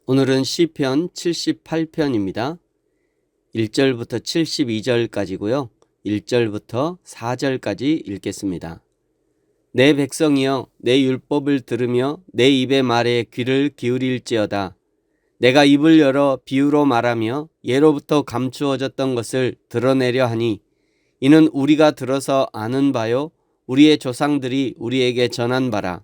오늘은 시편 78편입니다. 1절부터 72절까지고요. 1절부터 4절까지 읽겠습니다. 내 백성이여, 내 율법을 들으며 내 입의 말에 귀를 기울일지어다. 내가 입을 열어 비유로 말하며 예로부터 감추어졌던 것을 드러내려 하니 이는 우리가 들어서 아는 바요 우리의 조상들이 우리에게 전한 바라.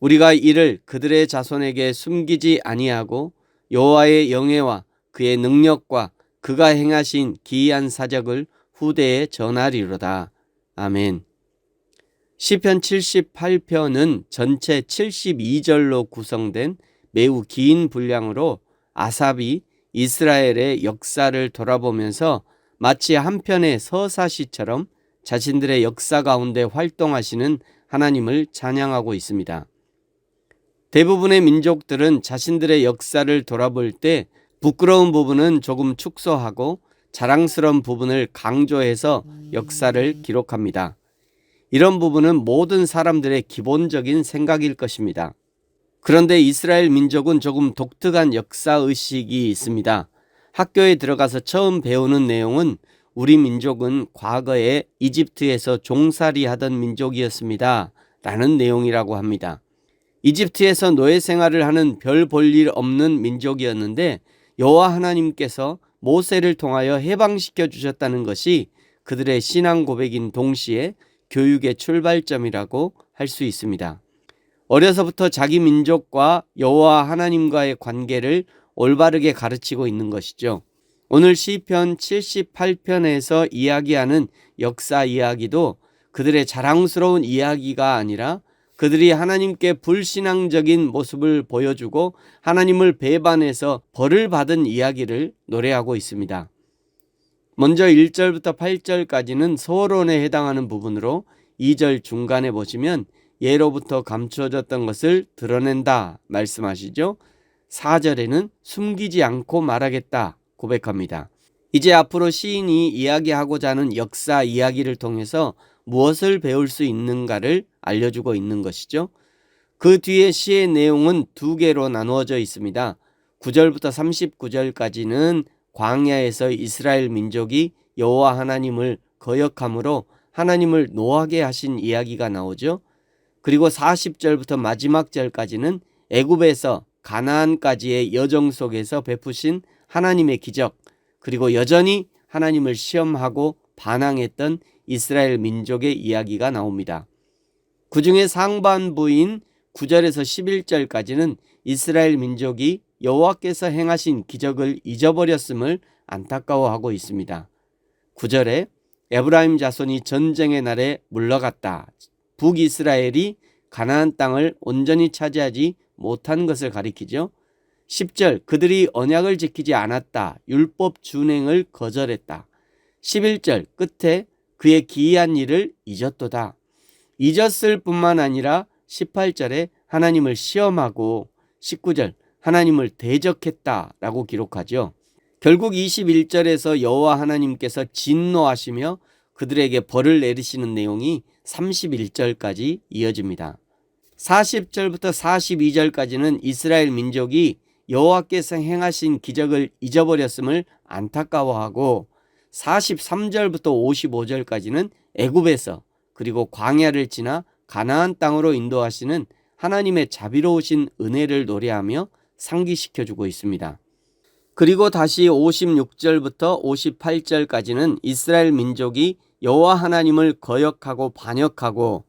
우리가 이를 그들의 자손에게 숨기지 아니하고 여호와의 영예와 그의 능력과 그가 행하신 기이한 사적을 후대에 전하리로다. 아멘. 시편 78편은 전체 72절로 구성된 매우 긴 분량으로 아삽이 이스라엘의 역사를 돌아보면서 마치 한 편의 서사시처럼 자신들의 역사 가운데 활동하시는 하나님을 찬양하고 있습니다. 대부분의 민족들은 자신들의 역사를 돌아볼 때 부끄러운 부분은 조금 축소하고 자랑스러운 부분을 강조해서 역사를 기록합니다. 이런 부분은 모든 사람들의 기본적인 생각일 것입니다. 그런데 이스라엘 민족은 조금 독특한 역사의식이 있습니다. 학교에 들어가서 처음 배우는 내용은 우리 민족은 과거에 이집트에서 종살이 하던 민족이었습니다. 라는 내용이라고 합니다. 이집트에서 노예 생활을 하는 별 볼 일 없는 민족이었는데 여호와 하나님께서 모세를 통하여 해방시켜 주셨다는 것이 그들의 신앙 고백인 동시에 교육의 출발점이라고 할 수 있습니다. 어려서부터 자기 민족과 여호와 하나님과의 관계를 올바르게 가르치고 있는 것이죠. 오늘 시편 78편에서 이야기하는 역사 이야기도 그들의 자랑스러운 이야기가 아니라 그들이 하나님께 불신앙적인 모습을 보여주고 하나님을 배반해서 벌을 받은 이야기를 노래하고 있습니다. 먼저 1절부터 8절까지는 서론에 해당하는 부분으로 2절 중간에 보시면 예로부터 감추어졌던 것을 드러낸다 말씀하시죠. 4절에는 숨기지 않고 말하겠다 고백합니다. 이제 앞으로 시인이 이야기하고자 하는 역사 이야기를 통해서 무엇을 배울 수 있는가를 알려주고 있는 것이죠. 그 뒤에 시의 내용은 두 개로 나누어져 있습니다. 9절부터 39절까지는 광야에서 이스라엘 민족이 여호와 하나님을 거역함으로 하나님을 노하게 하신 이야기가 나오죠. 그리고 40절부터 마지막 절까지는 애굽에서 가나안까지의 여정 속에서 베푸신 하나님의 기적, 그리고 여전히 하나님을 시험하고 반항했던 이스라엘 민족의 이야기가 나옵니다. 그 중에 상반부인 9절에서 11절까지는 이스라엘 민족이 여호와께서 행하신 기적을 잊어버렸음을 안타까워하고 있습니다. 9절에 에브라임 자손이 전쟁의 날에 물러갔다. 북이스라엘이 가나안 땅을 온전히 차지하지 못한 것을 가리키죠. 10절 그들이 언약을 지키지 않았다. 율법 준행을 거절했다. 11절 끝에 그의 기이한 일을 잊었도다. 잊었을 뿐만 아니라 18절에 하나님을 시험하고 19절 하나님을 대적했다라고 기록하죠. 결국 21절에서 여호와 하나님께서 진노하시며 그들에게 벌을 내리시는 내용이 31절까지 이어집니다. 40절부터 42절까지는 이스라엘 민족이 여호와께서 행하신 기적을 잊어버렸음을 안타까워하고 43절부터 55절까지는 애굽에서 그리고 광야를 지나 가나안 땅으로 인도하시는 하나님의 자비로우신 은혜를 노래하며 상기시켜주고 있습니다. 그리고 다시 56절부터 58절까지는 이스라엘 민족이 여호와 하나님을 거역하고 반역하고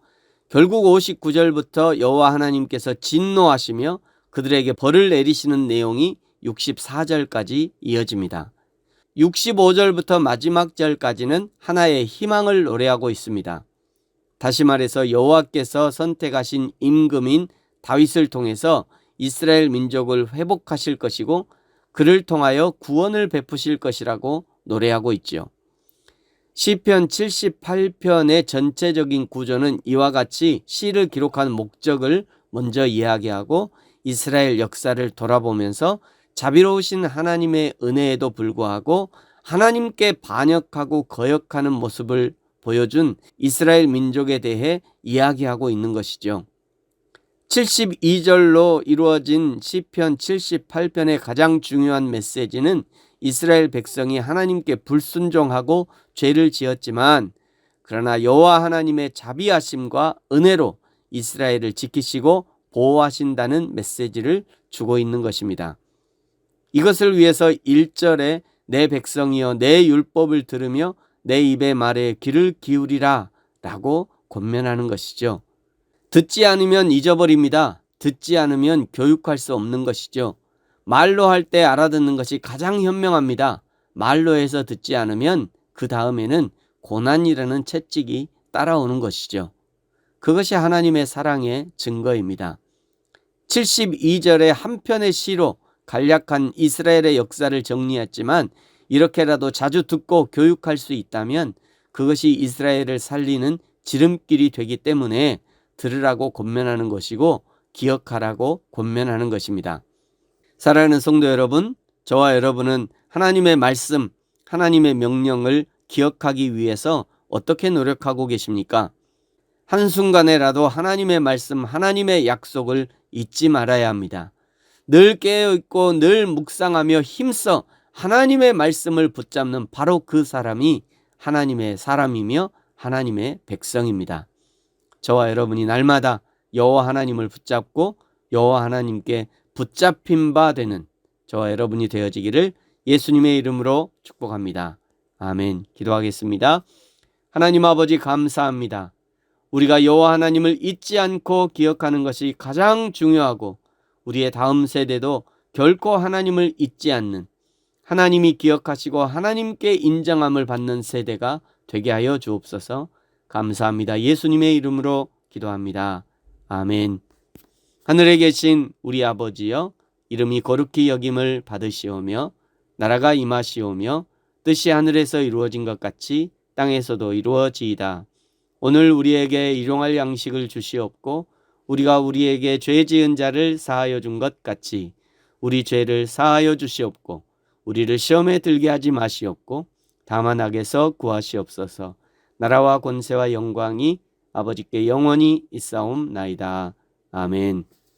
결국 59절부터 여호와 하나님께서 진노하시며 그들에게 벌을 내리시는 내용이 64절까지 이어집니다. 65절부터 마지막 절까지는 하나의 희망을 노래하고 있습니다. 다시 말해서 여호와께서 선택하신 임금인 다윗을 통해서 이스라엘 민족을 회복하실 것이고 그를 통하여 구원을 베푸실 것이라고 노래하고 있죠. 시편 78편의 전체적인 구조는 이와 같이 시를 기록한 목적을 먼저 이야기하고 이스라엘 역사를 돌아보면서 자비로우신 하나님의 은혜에도 불구하고 하나님께 반역하고 거역하는 모습을 보여준 이스라엘 민족에 대해 이야기하고 있는 것이죠. 72절로 이루어진 시편 78편의 가장 중요한 메시지는 이스라엘 백성이 하나님께 불순종하고 죄를 지었지만 그러나 여호와 하나님의 자비하심과 은혜로 이스라엘을 지키시고 보호하신다는 메시지를 주고 있는 것입니다. 이것을 위해서 1절에 내 백성이여 내 율법을 들으며 내 입의 말에 귀를 기울이라 라고 권면하는 것이죠. 듣지 않으면 잊어버립니다. 듣지 않으면 교육할 수 없는 것이죠. 말로 할 때 알아듣는 것이 가장 현명합니다. 말로 해서 듣지 않으면 그 다음에는 고난이라는 채찍이 따라오는 것이죠. 그것이 하나님의 사랑의 증거입니다. 72절의 한 편의 시로 간략한 이스라엘의 역사를 정리했지만 이렇게라도 자주 듣고 교육할 수 있다면 그것이 이스라엘을 살리는 지름길이 되기 때문에 들으라고 권면하는 것이고 기억하라고 권면하는 것입니다. 사랑하는 성도 여러분, 저와 여러분은 하나님의 말씀, 하나님의 명령을 기억하기 위해서 어떻게 노력하고 계십니까? 한순간에라도 하나님의 말씀, 하나님의 약속을 잊지 말아야 합니다. 늘 깨어있고 늘 묵상하며 힘써 하나님의 말씀을 붙잡는 바로 그 사람이 하나님의 사람이며 하나님의 백성입니다. 저와 여러분이 날마다 여호와 하나님을 붙잡고 여호와 하나님께 붙잡힌 바 되는 저와 여러분이 되어지기를 예수님의 이름으로 축복합니다. 아멘. 기도하겠습니다. 하나님 아버지 감사합니다. 우리가 여호와 하나님을 잊지 않고 기억하는 것이 가장 중요하고 우리의 다음 세대도 결코 하나님을 잊지 않는 하나님이 기억하시고 하나님께 인정함을 받는 세대가 되게 하여 주옵소서. 감사합니다. 예수님의 이름으로 기도합니다. 아멘. 하늘에 계신 우리 아버지여, 이름이 거룩히 여김을 받으시오며 나라가 임하시오며 뜻이 하늘에서 이루어진 것 같이 땅에서도 이루어지이다. 오늘 우리에게 일용할 양식을 주시옵고 우리가 우리에게 죄 지은 자를 사하여 준 것 같이 우리 죄를 사하여 주시옵고 우리를 시험에 들게 하지 마시옵고 다만 악에서 구하시옵소서. 나라와 권세와 영광이 아버지께 영원히 있사옵나이다. 아멘.